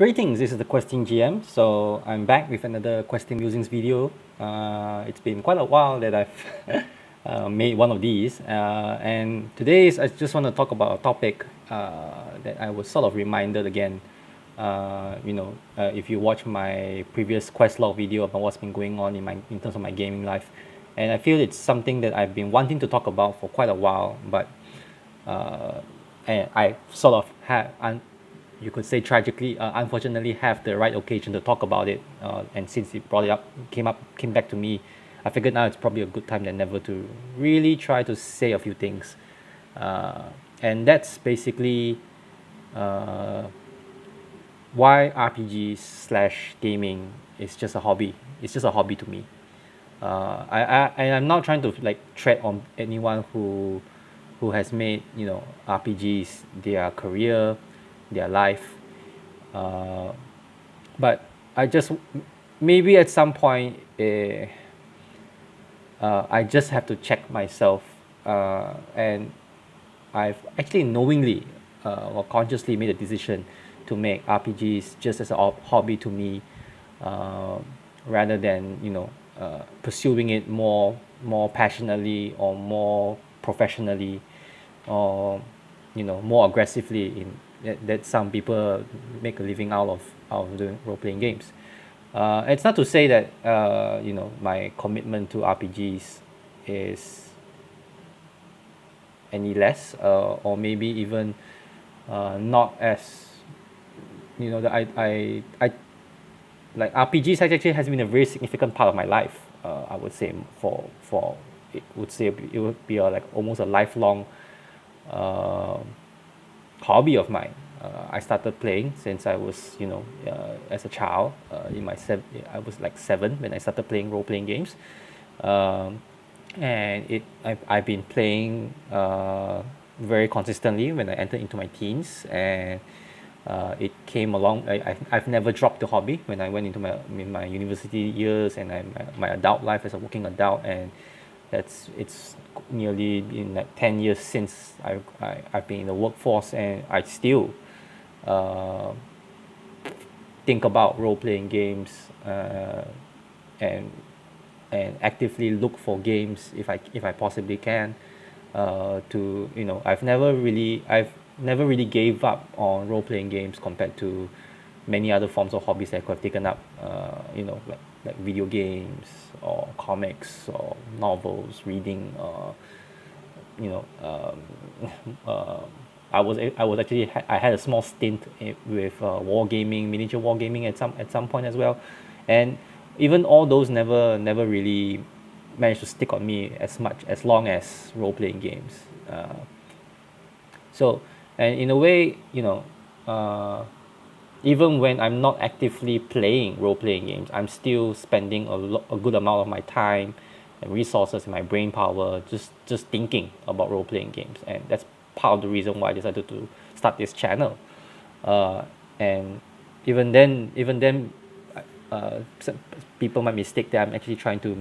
Greetings, this is the Questing GM. So I'm back with another Questing Musings video. It's been quite a while that I've made one of these. And today I just want to talk about a topic that I was sort of reminded again. If you watch my previous Questlog video about what's been going on in terms of my gaming life, and I feel it's something that I've been wanting to talk about for quite a while, but and I sort of you could say tragically, unfortunately, have the right occasion to talk about it. And since it brought it up, came back to me, I figured now it's probably a good time than never to really try to say a few things. And that's basically why RPGs/gaming is just a hobby. It's just a hobby to me. And I'm not trying to like tread on anyone who has made RPGs their career, their life. But I just maybe at some point I just have to check myself, and I've actually knowingly or consciously made a decision to make RPGs just as a hobby to me, rather than pursuing it more passionately or more professionally, or more aggressively that some people make a living out of doing role-playing games. It's not to say that my commitment to RPGs is any less, or maybe even not as that I like RPGs actually has been a very significant part of my life. I would say for it would be like almost a lifelong hobby of mine. I started playing since I was, as a child. I was like 7 when I started playing role-playing games, and I've been playing very consistently when I entered into my teens, and it came along. I've never dropped the hobby when I went into my university years and my adult life as a working adult, and it's nearly been like 10 years since I've been in the workforce, and I still think about role-playing games, and actively look for games if I possibly can, I've never really gave up on role-playing games compared to many other forms of hobbies that I could have taken up, like video games or comics or novels, reading, you know, I was actually I had a small stint with wargaming, miniature wargaming at some point as well, and even all those never really managed to stick on me as long as role playing games. So, and in a way, even when I'm not actively playing role playing games, I'm still spending a good amount of my time and resources and my brain power just thinking about role playing games, and that's part of the reason why I decided to start this channel. And even then, some people might mistake that I'm actually trying to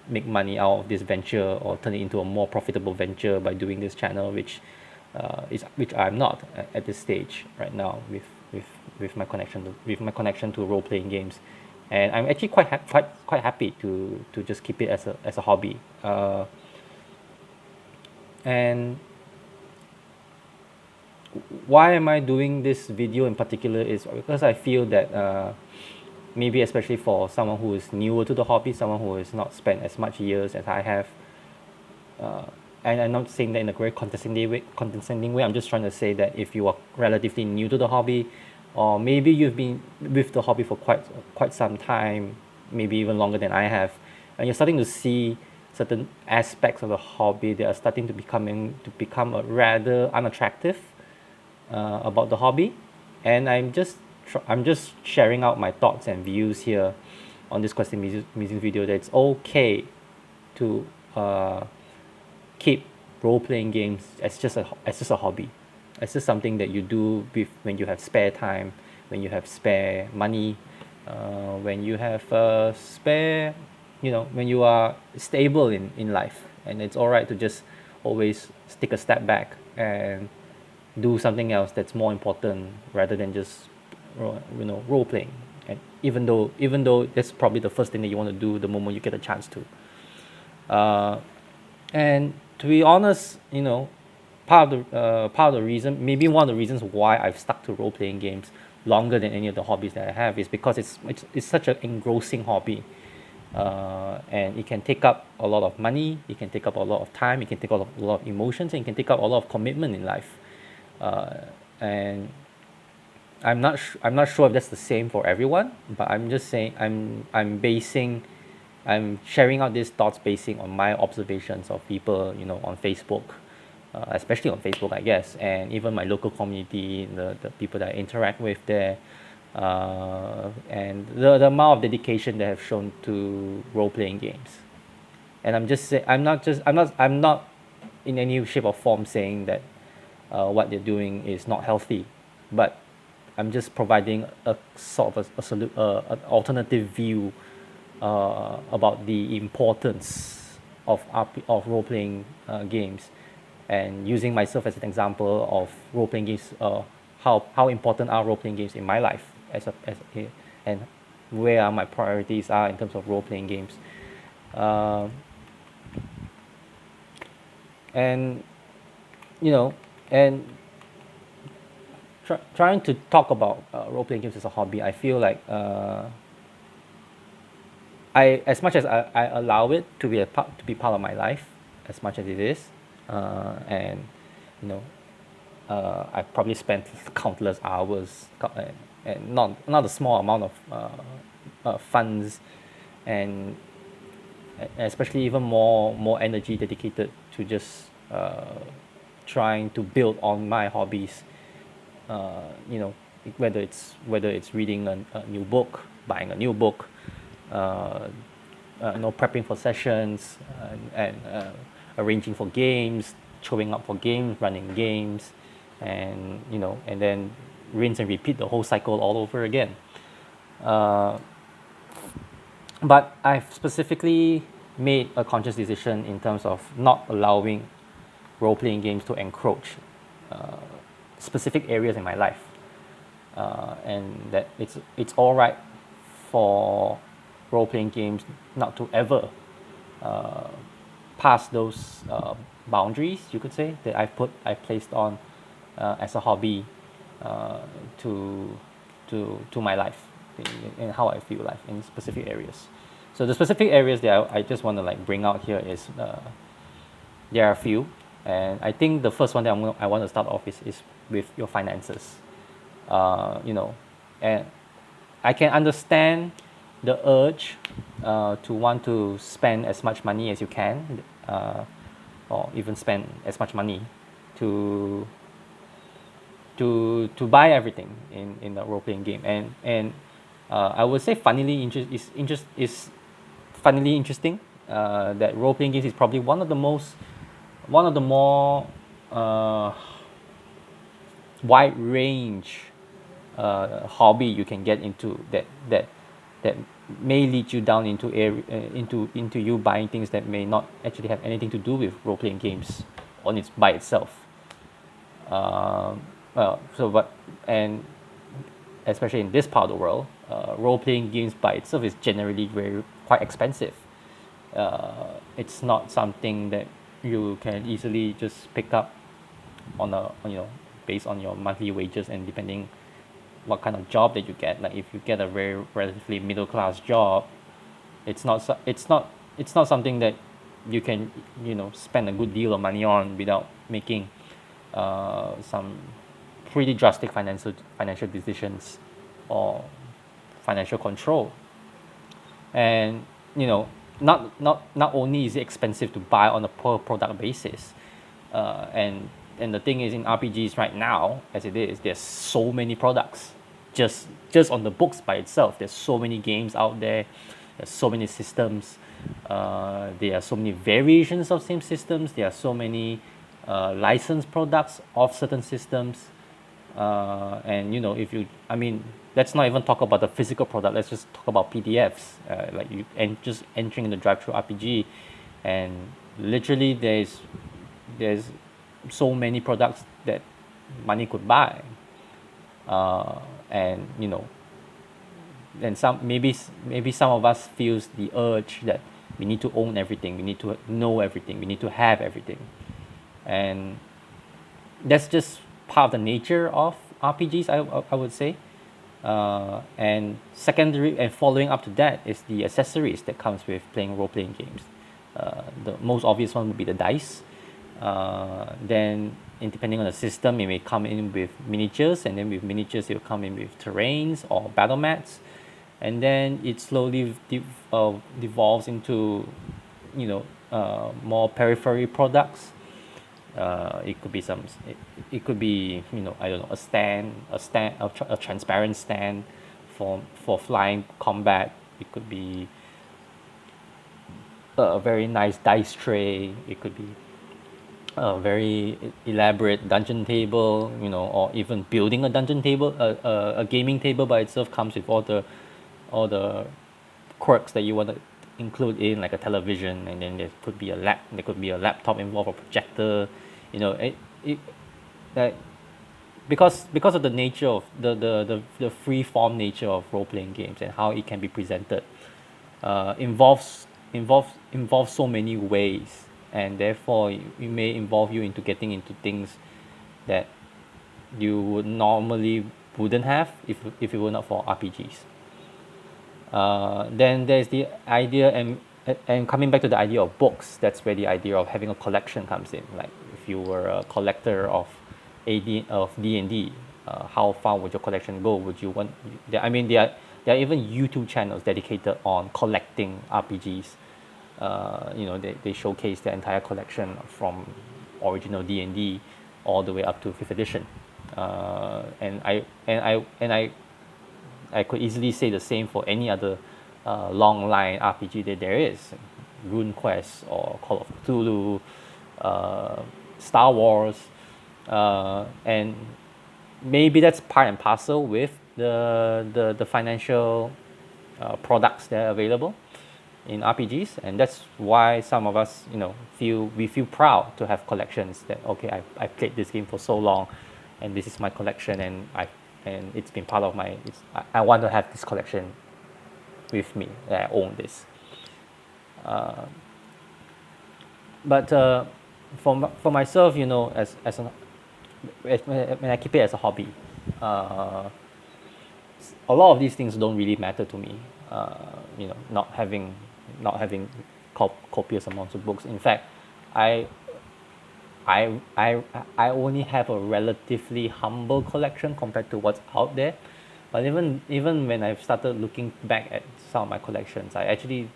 make money out of this venture or turn it into a more profitable venture by doing this channel, which I'm not at this stage right now with my connection to role playing games, and I'm actually quite happy to just keep it as a hobby. And why am I doing this video in particular is because I feel that maybe especially for someone who is newer to the hobby, someone who has not spent as much years as I have, and I'm not saying that in a very condescending way. I'm just trying to say that if you are relatively new to the hobby, or maybe you've been with the hobby for quite some time, maybe even longer than I have, and you're starting to see certain aspects of the hobby that are starting to become a rather unattractive about the hobby, and I'm just sharing out my thoughts and views here on this question music video, that it's okay to keep role-playing games as just a hobby, as just something that you do when you have spare time, when you have spare money, when you have spare, when you are stable in life, and it's all right to just always take a step back and do something else that's more important rather than just role playing, and even though that's probably the first thing that you want to do the moment you get a chance to. Uh, and to be honest, part of the reason, maybe one of the reasons why I've stuck to role playing games longer than any of the hobbies that I have is because it's such an engrossing hobby, and it can take up a lot of money, it can take up a lot of time, it can take up a lot of emotions, and it can take up a lot of commitment in life. And I'm not sure if that's the same for everyone, but I'm just saying I'm sharing out these thoughts basing on my observations of people, on Facebook, especially on Facebook, I guess, and even my local community, the people that I interact with there, and the amount of dedication they have shown to role playing games. And I'm not in any shape or form saying that what they're doing is not healthy, but I'm just providing a sort of an alternative view about the importance of role playing games, and using myself as an example of role playing games. How important are role playing games in my life and where are my priorities are in terms of role playing games. Um and you know and trying to talk about role playing games as a hobby, I feel like I as much as I allow it to be part of my life, as much as it is, and you know I probably spent countless hours, and not a small amount of funds, and especially even more energy dedicated to just trying to build on my hobbies. You know, whether it's reading a new book, buying a new book, uh, prepping for sessions, and arranging for games, showing up for games, running games, and then rinse and repeat the whole cycle all over again. Uh, but I've specifically made a conscious decision in terms of not allowing role playing games to encroach uh, specific areas in my life, and that it's all right for role playing games not to ever uh, pass those boundaries, you could say, that I placed on as a hobby, uh, to to my life, and how I feel life in specific areas. So the specific areas that I just want to like bring out here is there are a few, and I think the first one that I want to start off is with your finances. You know, and I can understand the urge to want to spend as much money as you can, or even spend as much money to to buy everything in the role playing game, and I would say is funnily interesting, that role playing games is probably one of the more wide range hobby you can get into, that may lead you down into into you buying things that may not actually have anything to do with role playing games on its by itself. Um, well, so but and especially in this part of the world, role playing games by itself is generally very quite expensive. It's not something that you can easily just pick up based on your monthly wages, and depending what kind of job that you get. Like if you get a very relatively middle class job, it's not something that you can spend a good deal of money on without making some pretty drastic financial decisions or financial control. And not only is it expensive to buy on a per product basis, and the thing is, in RPGs right now, as it is, there's so many products. Just on the books by itself, there's so many games out there. There's so many systems. There are so many variations of same systems. There are so many licensed products of certain systems. And if you, I mean, let's not even talk about the physical product. Let's just talk about PDFs. Like you and just entering in the drive-through RPG, and literally there's so many products that money could buy. and and maybe some of us feels the urge that we need to own everything, we need to know everything, we need to have everything, and that's just part of the nature of RPGs. I would say, and secondary and following up to that is the accessories that comes with playing role playing games. The most obvious one would be the dice. Then, depending on the system, it may come in with miniatures, and then with miniatures, it will come in with terrains or battle mats, and then it slowly devolves into, more periphery products. It could be it could be, I don't know, a transparent stand for flying combat. It could be a very nice dice tray. It could be a very elaborate dungeon table, or even building a dungeon table. A gaming table by itself comes with all the quirks that you want to include in, like a television, and then there could be a laptop involved, a projector, it that because of the nature of the free form nature of role playing games and how it can be presented, involves so many ways, and therefore it may involve you into getting into things that you would normally wouldn't have if it were not for RPGs. Then there's the idea, and coming back to the idea of books, that's where the idea of having a collection comes in. Like, if you were a collector of D&D, how far would your collection go? Would you want? I mean, there are even YouTube channels dedicated on collecting RPGs. They showcase their entire collection from original D&D all the way up to 5th edition. I could easily say the same for any other long line RPG that there is, RuneQuest or Call of Cthulhu, Star Wars, and maybe that's part and parcel with the financial products that are available in RPGs, and that's why some of us, feel proud to have collections. That, okay, I played this game for so long, and this is my collection, and it's been part of my. I want to have this collection with me. That I own this. But for myself, when I keep it as a hobby, a lot of these things don't really matter to me. Not having copious amounts of books. In fact, I only have a relatively humble collection compared to what's out there. But even when I've started looking back at some of my collections, I actually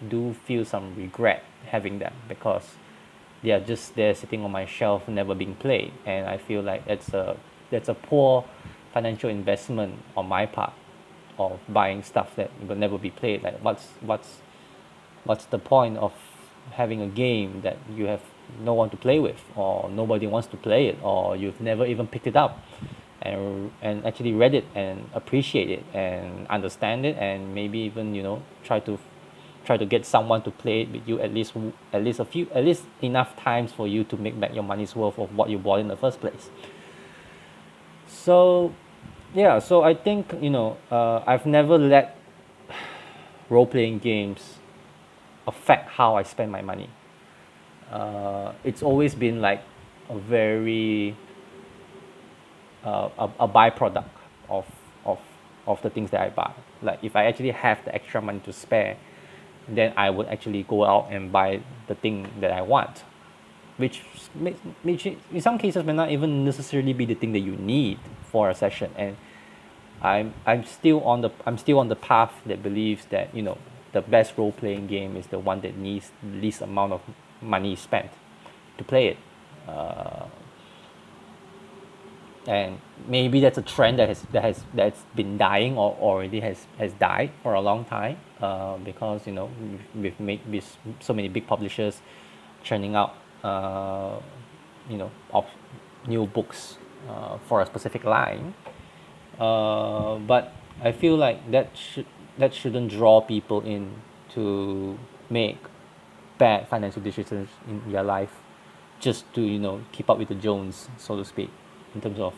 do feel some regret having them, because they are just there sitting on my shelf, never being played, and I feel like that's a poor financial investment on my part of buying stuff that will never be played. Like, what's the point of having a game that you have no one to play with, or nobody wants to play it, or you've never even picked it up and actually read it and appreciate it and understand it, and maybe even try to get someone to play it with you at least enough times for you to make back your money's worth of what you bought in the first place. So yeah, so I think I've never let role-playing games affect how I spend my money. It's always been like a very a byproduct of the things that I buy. Like, if I actually have the extra money to spare, then I would actually go out and buy the thing that I want, which in some cases may not even necessarily be the thing that you need for a session. And I'm still on the path that believes that the best role playing game is the one that needs the least amount of money spent to play it. And maybe that's a trend that's been dying, or already has died for a long time, because we've made so many big publishers churning out of new books for a specific line. But I feel like that shouldn't draw people in to make bad financial decisions in their life just to keep up with the Jones, so to speak, in terms of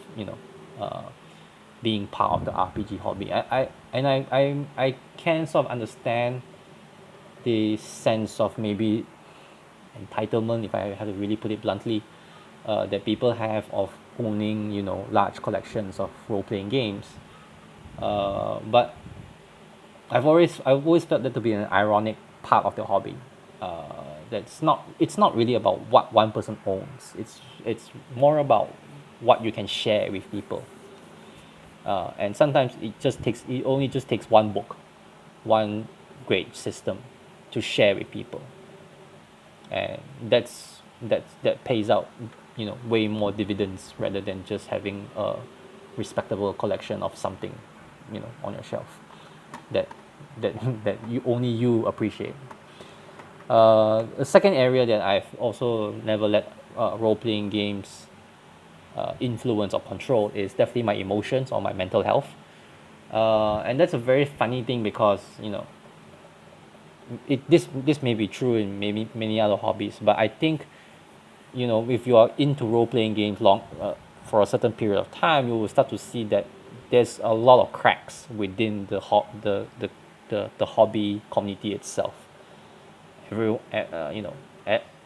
being part of the RPG hobby. I can sort of understand the sense of maybe entitlement, if I have to really put it bluntly, that people have of owning, large collections of role-playing games. But I've always felt that to be an ironic part of the hobby. It's not really about what one person owns. It's more about what you can share with people. And sometimes it only just takes one book, one great system to share with people, and that pays out, way more dividends rather than just having a respectable collection of something, on your shelf that that you appreciate. A second area that I've also never let role-playing games influence or control is definitely my emotions or my mental health. And that's a very funny thing because this may be true in maybe many other hobbies, but I think if you are into role-playing games for a certain period of time, you will start to see that there's a lot of cracks within the hobby community itself.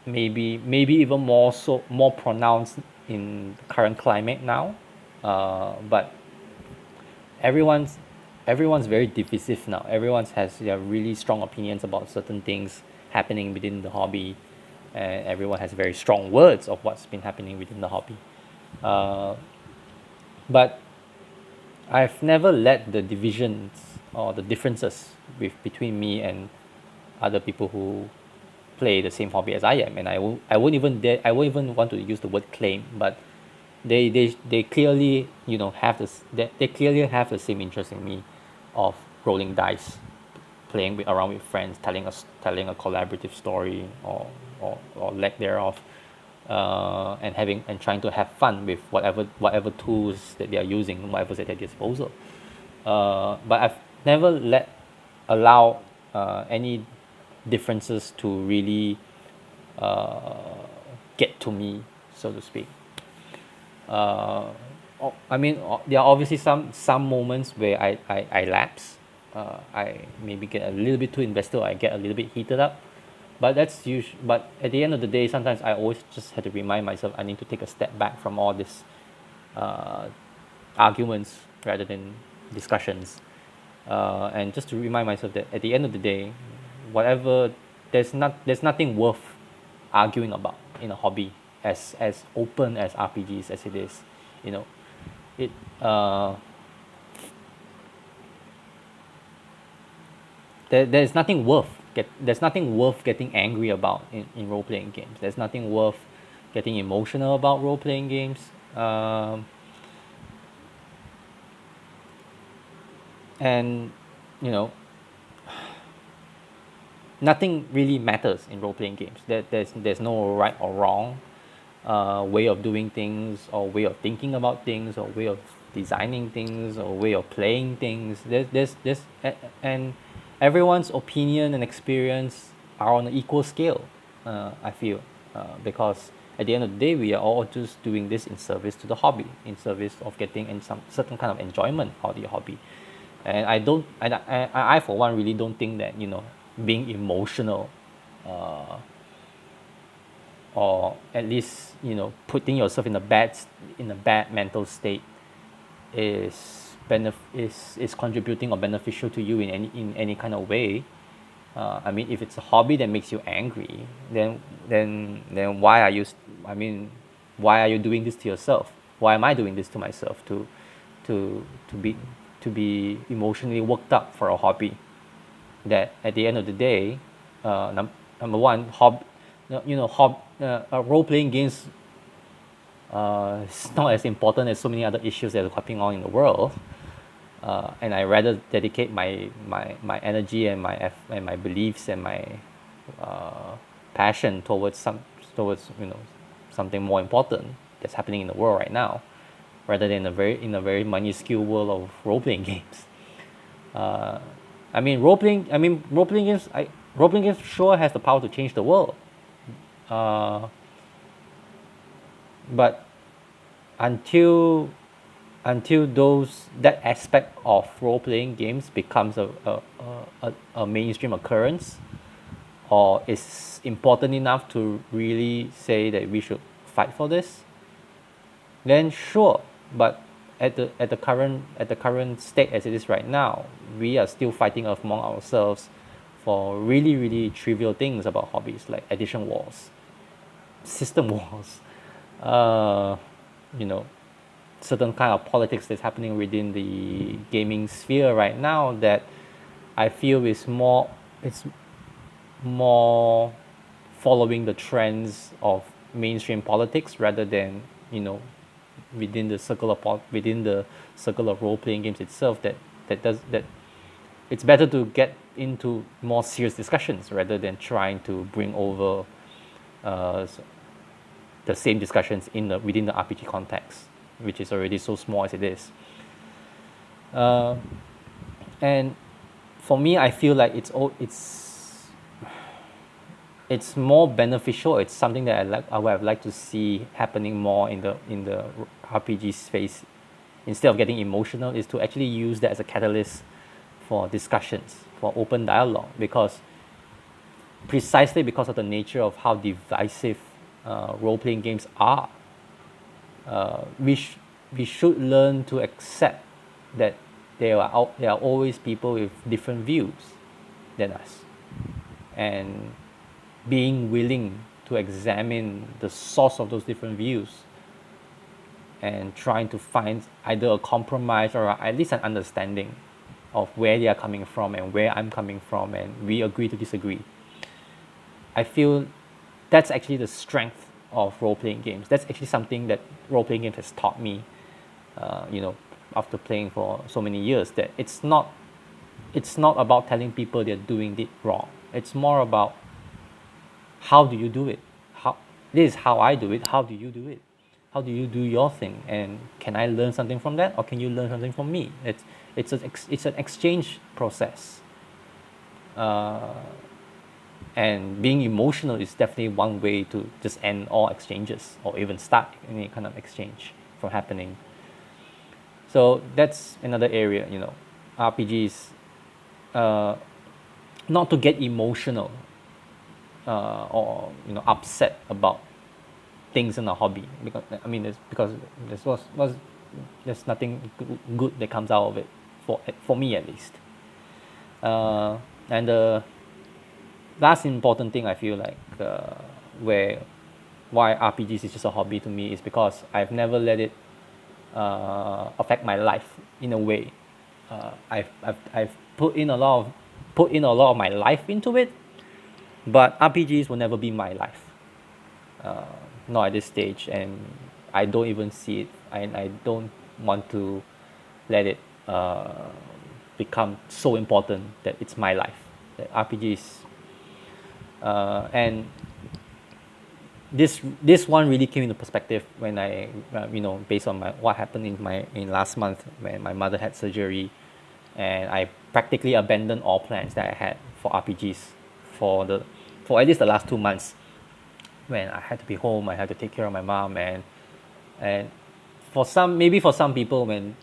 Maybe even more pronounced in the current climate now, but everyone's everyone's very divisive now. Everyone has their really strong opinions about certain things happening within the hobby, and everyone has very strong words of what's been happening within the hobby. Uh, but I've never let the divisions or the differences between me and other people who play the same hobby as I am, and I won't even want to use the word claim, but they clearly have this they clearly have the same interest in me of rolling dice, around with friends, telling a collaborative story or lack thereof, and trying to have fun with whatever tools that they are using, whatever's at their disposal. But I've never allow any differences to really get to me, so to speak. There are obviously some moments where I lapse. I maybe get a little bit too invested, or I get a little bit heated up. But that's usually. But at the end of the day, sometimes I always just have to remind myself I need to take a step back from all this arguments rather than discussions, and just to remind myself that at the end of the day, whatever there's nothing worth arguing about in a hobby as open as RPGs as it is. It there's nothing worth getting angry about in role playing games. There's nothing worth getting emotional about role playing games. And nothing really matters in role playing games. There's no right or wrong way of doing things, or way of thinking about things, or way of designing things, or way of playing things. And everyone's opinion and experience are on an equal scale. I feel, because at the end of the day, we are all just doing this in service to the hobby, in service of getting some certain kind of enjoyment out of your hobby. And I for one really don't think that being emotional, or at least putting yourself in a bad mental state is contributing or beneficial to you in any kind of way. If it's a hobby that makes you angry, then why are you why are you doing this to yourself? Why am I doing this to myself to be emotionally worked up for a hobby that at the end of the day, number one, role-playing games is not as important as so many other issues that are happening on in the world, and I rather dedicate my energy and my beliefs and my passion towards something more important that's happening in the world right now, rather than in a very minuscule world of role-playing games. Role-playing games sure has the power to change the world, but until until that aspect of role-playing games becomes a mainstream occurrence, or is important enough to really say that we should fight for this, then sure. But at the current state as it is right now, we are still fighting among ourselves for really really trivial things about hobbies like addition wars, system wars, uh, you know, certain kind of politics that's happening within the gaming sphere right now that I feel is more following the trends of mainstream politics rather than, you know, within the circle of role playing games itself, that it's better to get into more serious discussions rather than trying to bring over uh, the same discussions within the RPG context, which is already so small as it is. Uh, and for me, I feel like it's more beneficial. It's something that I would have liked to see happening more in the RPG space. Instead of getting emotional, is to actually use that as a catalyst for discussions, for open dialogue, because precisely because of the nature of how divisive role-playing games are, we should learn to accept that there are always people with different views than us, and being willing to examine the source of those different views and trying to find either a compromise or at least an understanding of where they are coming from and where I'm coming from, and we agree to disagree. I feel that's actually the strength of role-playing games. That's actually something that role-playing games has taught me, you know, after playing for so many years, that it's not about telling people they're doing it wrong. It's more about how do you do it? This is how I do it. How do you do it? How do you do your thing? And can I learn something from that, or can you learn something from me? It's an exchange process, and being emotional is definitely one way to just end all exchanges or even start any kind of exchange from happening. So that's another area, you know, RPGs, not to get emotional or, you know, upset about things in a hobby, because I mean there's nothing good that comes out of it, for me at least. And the last important thing I feel like, why RPGs is just a hobby to me, is because I've never let it affect my life in a way. I've put in a lot of my life into it, but RPGs will never be my life, not at this stage, and I don't even see it. I don't want to let it become so important that it's my life. That RPGs, and this one really came into perspective when I, you know, based on what happened in last month when my mother had surgery, and I practically abandoned all plans that I had for RPGs for at least the last 2 months, when I had to be home. I had to take care of my mom, and for some people, when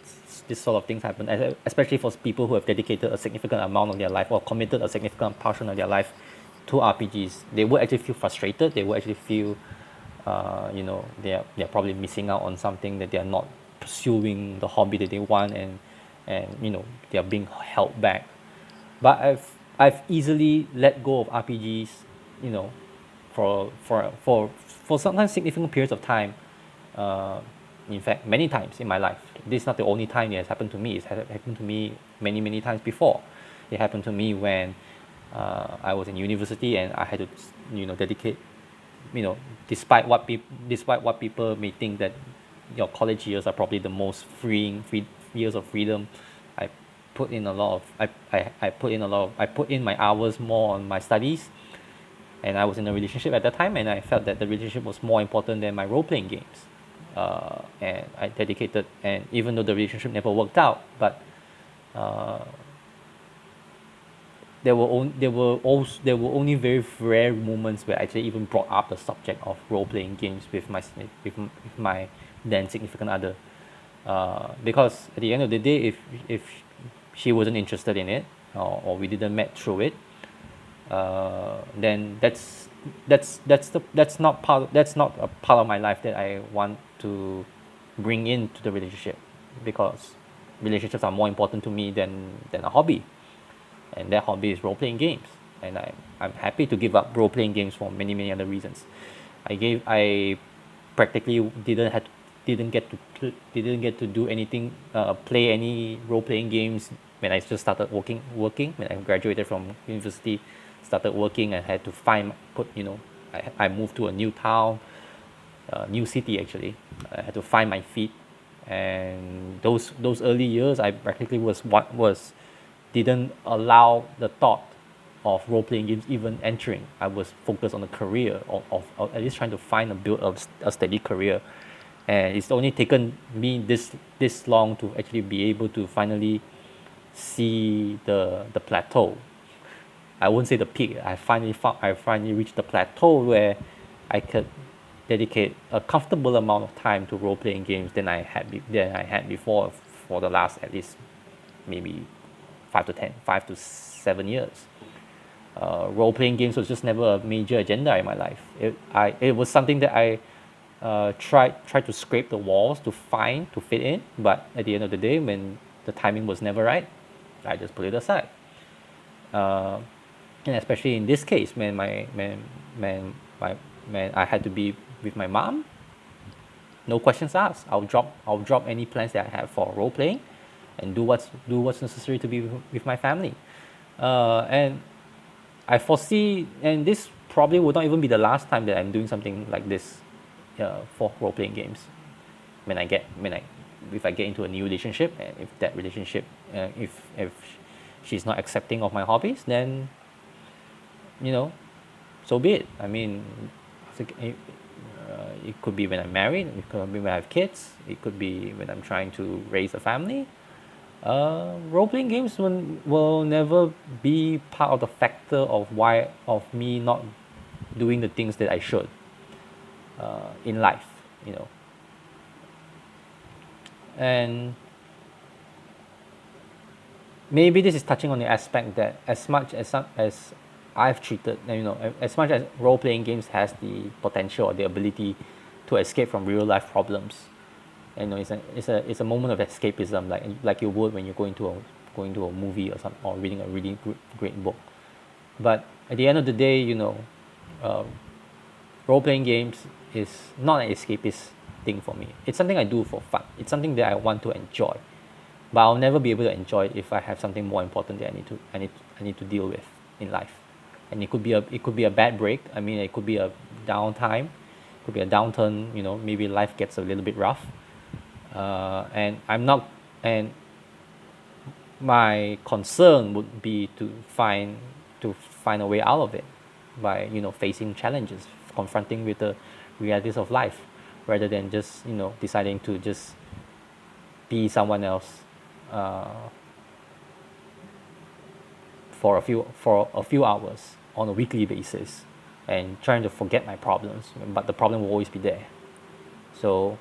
this sort of things happen, especially for people who have dedicated a significant amount of their life or committed a significant portion of their life to RPGs, they will actually feel frustrated. They will actually feel, you know, they're probably missing out on something, that they are not pursuing the hobby that they want, and you know, they are being held back. But I've easily let go of RPGs, you know, for sometimes significant periods of time. In fact, many times in my life. This is not the only time it has happened to me. It's happened to me many times before. It happened to me when I was in university and I had to, you know, dedicate, you know, despite what people may think that your college years are probably the most free years of freedom. I put in my hours more on my studies, and I was in a relationship at that time, and I felt that the relationship was more important than my role-playing games. And I dedicated, and even though the relationship never worked out, but there were only very rare moments where I actually even brought up the subject of role-playing games with my then significant other. Because at the end of the day, if she wasn't interested in it, or we didn't met through it, then that's not a part of my life that I want to bring into the relationship, because relationships are more important to me than a hobby, and that hobby is role playing games, and I'm happy to give up role playing games for many other reasons. I practically didn't get to do anything, play any role playing games when I just started working when I graduated from university, started working, and had to I moved to a new town, new city actually. I had to find my feet, and those early years I practically was didn't allow the thought of role playing games even entering. I was focused on the career, of at least trying to find build a steady career, and it's only taken me this long to actually be able to finally see the plateau. I won't say the peak. I finally reached the plateau where I could dedicate a comfortable amount of time to role playing games than I had before, for the last at least maybe 5 to 7 years. Role playing games was just never a major agenda in my life. It was something that I tried to scrape the walls to fit in, but at the end of the day, when the timing was never right, I just put it aside. And especially in this case, when I had to be with my mom, no questions asked. I'll drop any plans that I have for role playing, and do what's necessary to be with my family. And I foresee, and this probably would not even be the last time that I'm doing something like this, for role playing games. If I get into a new relationship, and if that relationship, if she's not accepting of my hobbies, then so be it. I mean, it could be when I'm married, it could be when I have kids, it could be when I'm trying to raise a family. Role playing games will never be part of the factor of me not doing the things that I should, in life, and maybe this is touching on the aspect that as much as I've treated, as much as role playing games has the potential or the ability to escape from real life problems, and it's a moment of escapism, like you would when you're going to a movie or reading a really great book. But at the end of the day, role playing games is not an escapist thing for me. It's something I do for fun. It's something that I want to enjoy, but I'll never be able to enjoy it if I have something more important that I need to deal with in life. And it could be a bad break. I mean, it could be a downtime, could be a downturn. Maybe life gets a little bit rough, and my concern would be to find a way out of it by facing challenges, confronting with the realities of life, rather than just deciding to just be someone else, for a few hours on a weekly basis, and trying to forget my problems, but the problem will always be there. So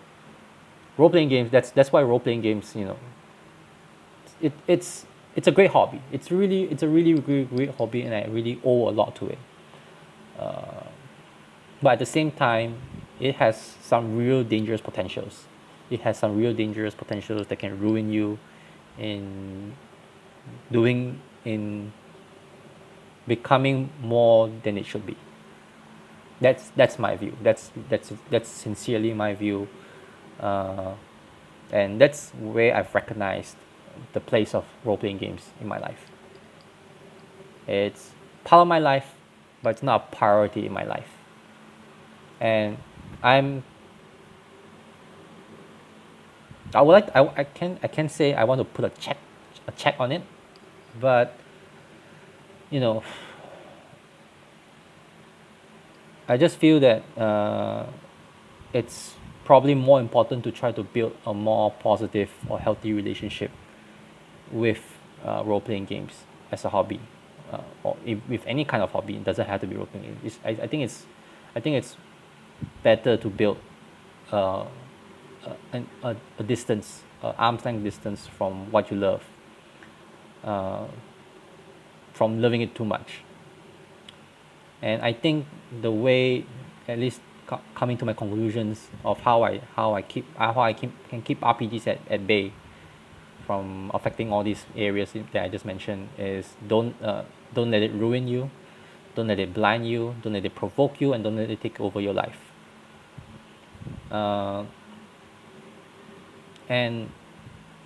role playing games, that's why role playing games, it's a great hobby. It's a really great hobby, and I really owe a lot to it. But at the same time, it has some real dangerous potentials. It has some real dangerous potentials that can ruin you in becoming more than it should be. That's my view. That's sincerely my view, and that's where I've recognized the place of role playing games in my life. It's part of my life, but it's not a priority in my life. And I can say I want to put a check on it, but I just feel that it's probably more important to try to build a more positive or healthy relationship with role playing games as a hobby, or with any kind of hobby. It doesn't have to be role playing. I think it's better to build a distance, arm's length distance from what you love, uh, from loving it too much. And I think the way, at least coming to my conclusions of how I can keep RPGs at bay from affecting all these areas that I just mentioned, is don't let it ruin you, don't let it blind you, don't let it provoke you, and don't let it take over your life. And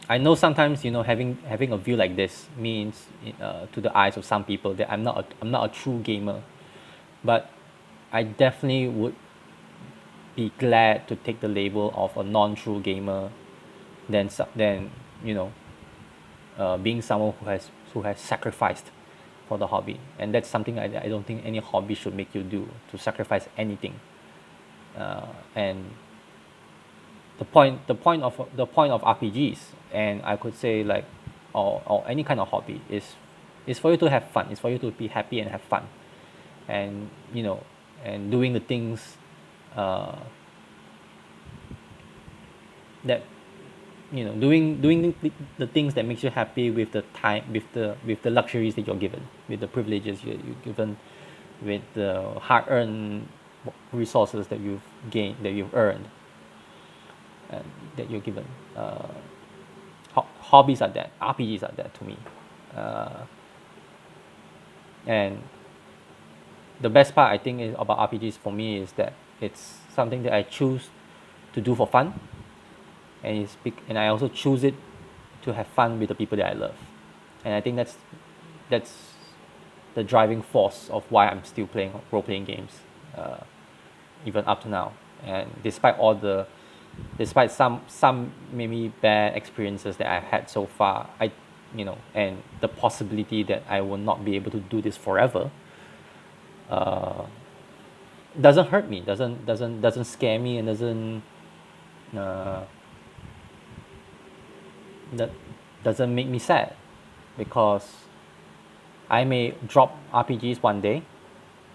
I know sometimes, having a view like this means, to the eyes of some people, that I'm not a true gamer, but I definitely would be glad to take the label of a non-true gamer than being someone who has sacrificed for the hobby. And that's something I don't think any hobby should make you do, to sacrifice anything. And the point of RPGs, and I could say, like, or any kind of hobby, is for you to have fun. It's for you to be happy and have fun, and and doing the things that doing the things that makes you happy, with the time, with the luxuries that you're given, with the privileges you're given, with the hard-earned resources that you've gained, that you've earned, and that you're given. Hobbies are that. RPGs are that to me. And the best part, I think, about RPGs for me, is that it's something that I choose to do for fun, and I also choose it to have fun with the people that I love. And I think that's the driving force of why I'm still playing role-playing games, even up to now. And despite some maybe bad experiences that I've had so far, and the possibility that I will not be able to do this forever, doesn't hurt me, doesn't scare me, and that doesn't make me sad, because I may drop RPGs one day,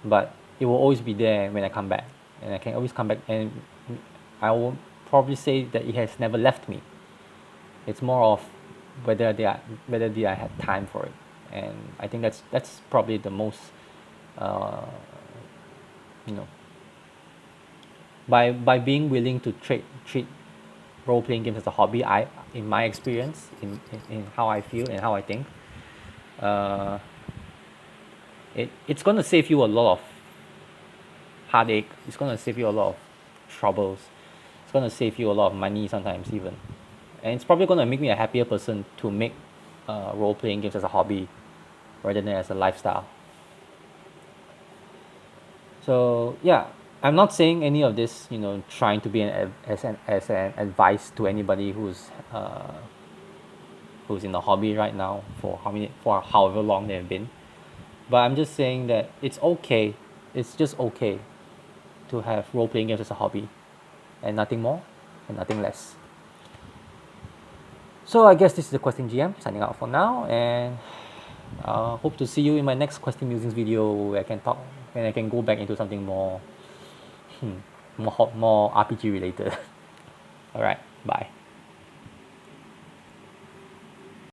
but it will always be there when I come back, and I can always come back, and I will probably say that it has never left me. It's more of whether I had time for it, and I think that's probably the most, by being willing to treat role-playing games as a hobby. In my experience, in how I feel and how I think, it's going to save you a lot of heartache. It's going to save you a lot of troubles. It's going to save you a lot of money sometimes, even. And it's probably going to make me a happier person to make role-playing games as a hobby rather than as a lifestyle. So yeah, I'm not saying any of this, trying to be as an advice to anybody who's in the hobby right now, for however long they've been. But I'm just saying that it's okay. It's just okay to have role-playing games as a hobby, and nothing more and nothing less. So I guess this is the Questing GM signing out for now, and hope to see you in my next Questing Musings video, where I can talk, and I can go back into something more RPG related. All right, bye.